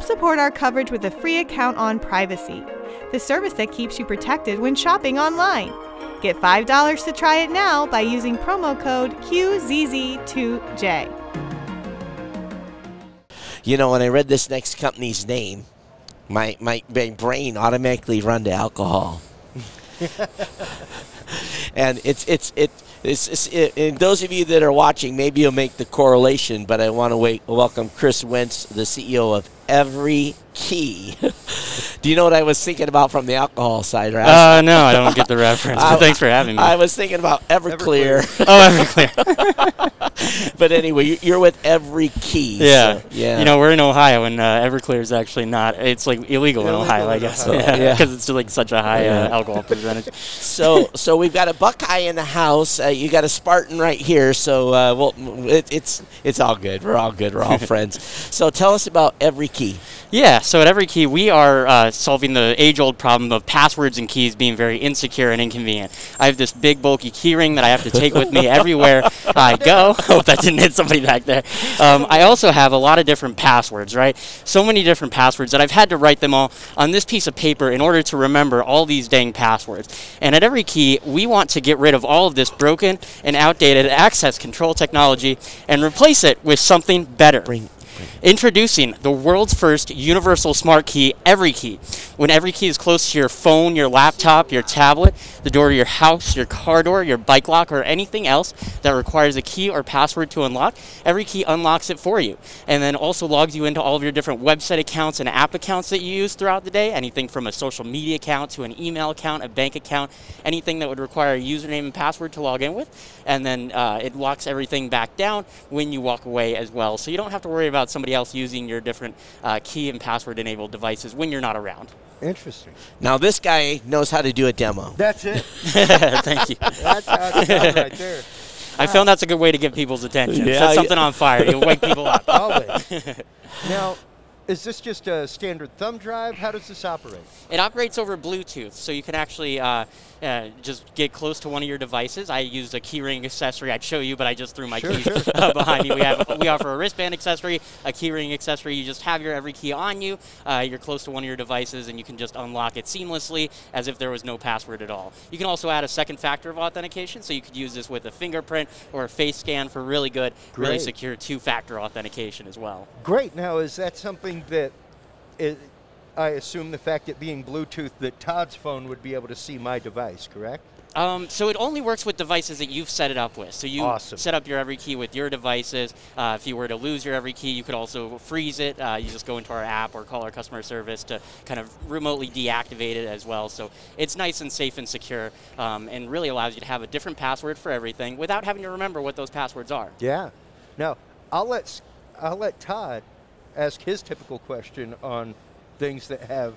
support our coverage with a free account on Privacy, the service that keeps you protected when shopping online. Get $5 to try it now by using promo code QZZ2J. You know, when I read this next company's name, my brain automatically run to alcohol. And and those of you that are watching, maybe you'll make the correlation, but I want to welcome Chris Wentz, the CEO of Everykey. Do you know what I was thinking about from the alcohol side? No, I don't get the reference, but thanks for having me. I was thinking about Everclear. Oh, Everclear. But anyway, you're with Everykey. Yeah. So, yeah. You know, we're in Ohio, and Everclear is actually not. It's like illegal in Ohio, I guess. Yeah. Because it's like such a high alcohol percentage. So we've got a Buckeye in the house. You got a Spartan right here. So it's all good. We're all good. We're all friends. So tell us about Everykey. Yeah, so at Everykey, we are solving the age-old problem of passwords and keys being very insecure and inconvenient. I have this big, bulky keyring that I have to take with me everywhere I go. Hope that didn't hit somebody back there. I also have a lot of different passwords, right? So many different passwords that I've had to write them all on this piece of paper in order to remember all these dang passwords. And at Everykey, we want to get rid of all of this broken and outdated access control technology and replace it with something better. Introducing the world's first universal smart key, Everykey. When Everykey is close to your phone, your laptop, your tablet, the door to your house, your car door, your bike lock, or anything else that requires a key or password to unlock, Everykey unlocks it for you. And then also logs you into all of your different website accounts and app accounts that you use throughout the day, anything from a social media account to an email account, a bank account, anything that would require a username and password to log in with. And then it locks everything back down when you walk away as well. So you don't have to worry about somebody else using your different key and password enabled devices when you're not around. Interesting. Now this guy knows how to do a demo. That's it. Thank you. That's right there. I found that's a good way to get people's attention. Yeah, Set something on fire. You'll wake people up. Always. Now, is this just a standard thumb drive? How does this operate? It operates over Bluetooth, so you can actually just get close to one of your devices. I used a keyring accessory. I'd show you, but I just threw my keys behind me. We offer a wristband accessory, a keyring accessory. You just have your Everykey on you. You're close to one of your devices, and you can just unlock it seamlessly as if there was no password at all. You can also add a second factor of authentication, so you could use this with a fingerprint or a face scan for really good, really secure two-factor authentication as well. Great. Now, is that something that I assume the fact that being Bluetooth that Todd's phone would be able to see my device, correct? So it only works with devices that you've set it up with. So you set up your Everykey with your devices. If you were to lose your Everykey, you could also freeze it. You just go into our app or call our customer service to kind of remotely deactivate it as well. So it's nice and safe and secure and really allows you to have a different password for everything without having to remember what those passwords are. Yeah. Now, I'll let Todd ask his typical question on things that have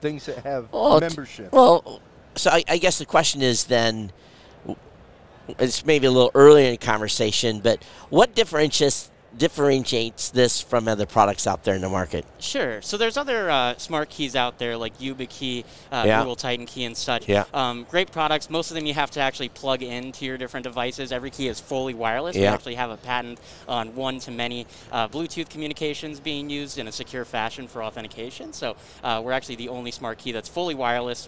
membership. Well, so I guess the question is then, it's maybe a little earlier in the conversation, but what differentiates this from other products out there in the market? Sure. So there's other smart keys out there like YubiKey, Google Titan Key, and such. Great products. Most of them you have to actually plug into your different devices. Everykey is fully wireless. We actually have a patent on one-to-many Bluetooth communications being used in a secure fashion for authentication. So we're actually the only smart key that's fully wireless,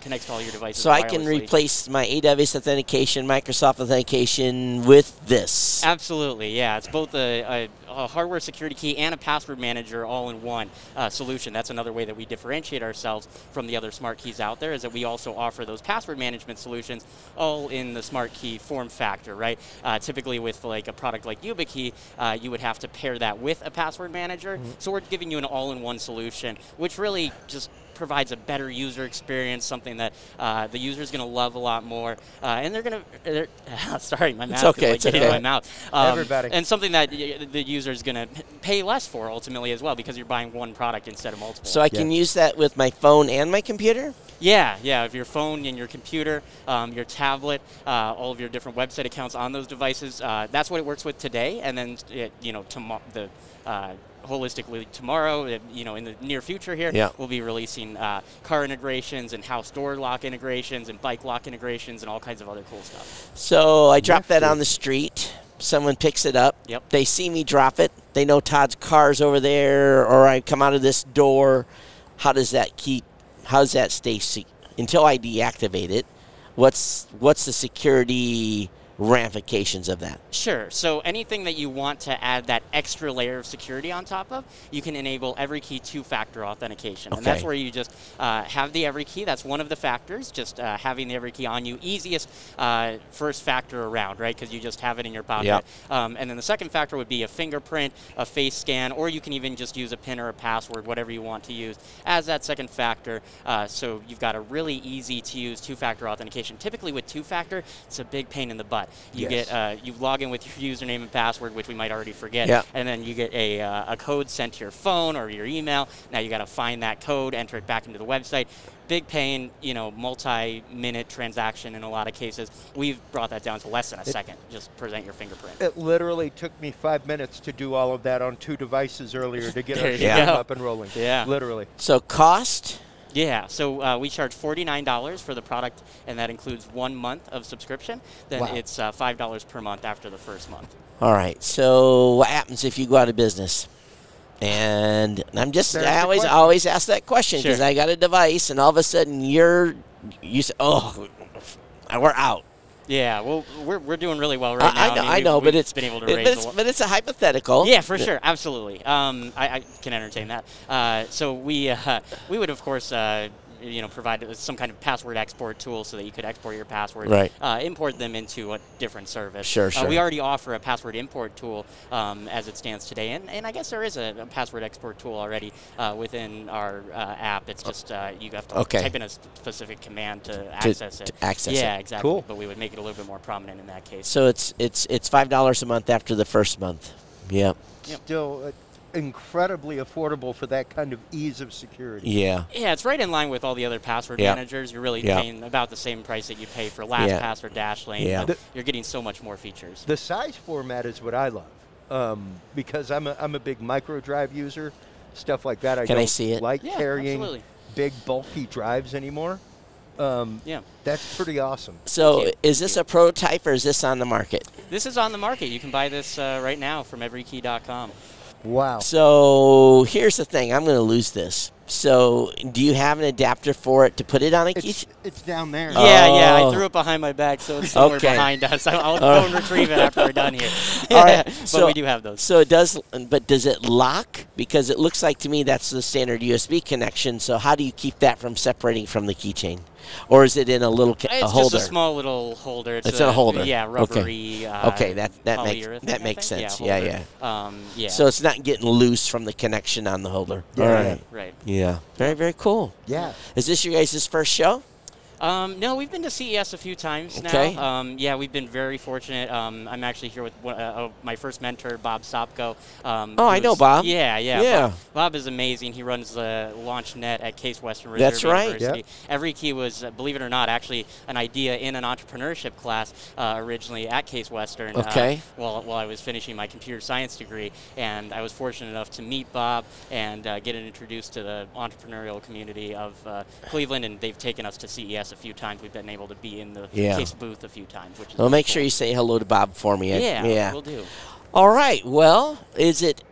connects to all your devices. So I can replace my AWS authentication, Microsoft authentication with this? Absolutely, yeah. It's both a hardware security key and a password manager all in one solution. That's another way that we differentiate ourselves from the other smart keys out there, is that we also offer those password management solutions all in the smart key form factor, right? Typically with like a product like YubiKey, you would have to pair that with a password manager. So we're giving you an all-in-one solution, which really just provides a better user experience, something that the user is going to love a lot more, and they're going to. Sorry, my mouth is like in my mouth. Everybody. And something that the user is going to pay less for ultimately as well, because you're buying one product instead of multiple. So I can use that with my phone and my computer? Yeah, if your phone and your computer, your tablet, all of your different website accounts on those devices, that's what it works with today, and then holistically tomorrow, in the near future here, we'll be releasing car integrations and house door lock integrations and bike lock integrations and all kinds of other cool stuff. So I drop that on the street. someone picks it up. Yep. They see me drop it. They know Todd's car's over there, or I come out of this door. How does that stay until I deactivate it? What's the security ramifications of that? Sure. So anything that you want to add that extra layer of security on top of, you can enable Everykey two-factor authentication. And that's where you just have the Everykey. That's one of the factors, just having the Everykey on you. Easiest first factor around, right? Because you just have it in your pocket. Yep. And then the second factor would be a fingerprint, a face scan, or you can even just use a PIN or a password, whatever you want to use, as that second factor. So you've got a really easy-to-use two-factor authentication. Typically with two-factor, it's a big pain in the butt. You get you log in with your username and password, which we might already forget, and then you get a code sent to your phone or your email. Now you got to find that code, enter it back into the website. Big pain, you know, multi-minute transaction in a lot of cases. We've brought that down to less than a second. Just present your fingerprint. It literally took me 5 minutes to do all of that on 2 devices earlier to get our you system go. up and rolling. Yeah. Literally. So cost? Yeah, so we charge $49 for the product, and that includes 1 month of subscription. Then it's $5 per month after the first month. All right. So what happens if you go out of business? And I always ask that question because I got a device, and all of a sudden you say, oh, we're out. Yeah, well, we're doing really well right now. I know, but it's been able to raise but it's a hypothetical. Yeah, for sure, absolutely. I can entertain that. So we would of course provide some kind of password export tool so that you could export your passwords, import them into a different service. Sure. We already offer a password import tool as it stands today, and I guess there is a password export tool already within our app. It's just you have to type in a specific command to access it. To access it. Yeah, exactly. Cool. But we would make it a little bit more prominent in that case. So it's $5 a month after the first month. Yep. Still incredibly affordable for that kind of ease of security. Yeah. Yeah, it's right in line with all the other password managers. You're really paying about the same price that you pay for LastPass or Dashlane, but you're getting so much more features. The size format is what I love because I'm a big micro drive user, stuff like that. Can I see it? Like carrying big bulky drives anymore. That's pretty awesome. So is this a prototype or is this on the market? This is on the market. You can buy this right now from Everykey.com. Wow. So here's the thing. I'm going to lose this. So do you have an adapter for it to put it on a key? It's down there. Yeah, I threw it behind my back, so it's somewhere behind us. I'll go and retrieve it after we're done here. All right. But we do have those. So it does, but does it lock? Because it looks like to me that's the standard USB connection. So how do you keep that from separating from the keychain? Or is it in a little holder? It's just a small little holder. It's a holder. Yeah, rubbery. Okay, that makes sense. Yeah. So it's not getting loose from the connection on the holder. Yeah. All right. Right. Yeah. Very, very cool. Yeah. Is this your guys' first show? No, we've been to CES a few times now. Yeah, we've been very fortunate. I'm actually here with my first mentor, Bob Sopko. I know Bob. Yeah. Bob is amazing. He runs the LaunchNet at Case Western Reserve University. Yep. Everykey was, believe it or not, actually an idea in an entrepreneurship class originally at Case Western. While I was finishing my computer science degree, and I was fortunate enough to meet Bob and get introduced to the entrepreneurial community of Cleveland, and they've taken us to CES a few times. We've been able to be in the Case booth a few times, which is well, make sure you say hello to Bob for me. Yeah, we'll do. All right. Well, is it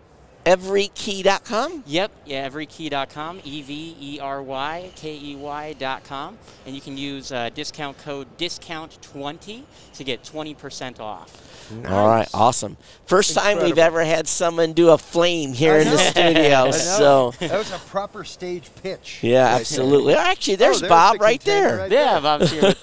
Everykey.com? Yep. Yeah, Everykey.com. EVERYKEY.com, and you can use discount code DISCOUNT20 to get 20% off. Nice. All right, awesome. First time we've ever had someone do a flame here in the studio. So that was a proper stage pitch. Yeah, absolutely. Actually, there's Bob right there. Yeah, Bob's here.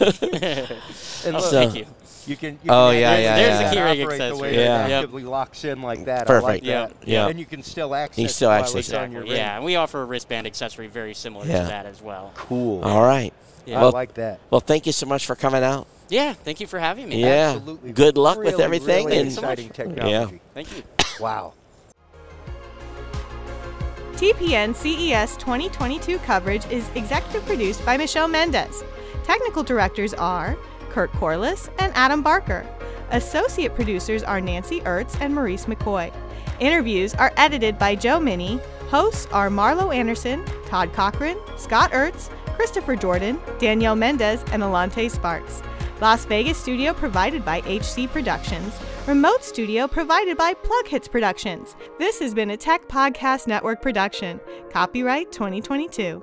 And look, thank you. You can there's the keyring accessory. The way that actively locks in like that. Perfect. I like that. Yeah. And you can still access it while it's on your ring. Yeah, and we offer a wristband accessory very similar to that as well. Cool. All right. Yeah. I like that. Well, thank you so much for coming out. Yeah, thank you for having me. Yeah. Absolutely. Good luck with everything. Really and exciting technology. Thank you. Wow. TPN CES 2022 coverage is executive produced by Michelle Mendez. Technical directors are Kurt Corliss and Adam Barker. Associate producers are Nancy Ertz and Maurice McCoy. Interviews are edited by Joe Minnie. Hosts are Marlo Anderson, Todd Cochran, Scott Ertz, Christopher Jordan, Danielle Mendez, and Alante Sparks. Las Vegas studio provided by HC Productions. Remote studio provided by PLUGHITZ Productions. This has been a Tech Podcast Network production. Copyright 2022.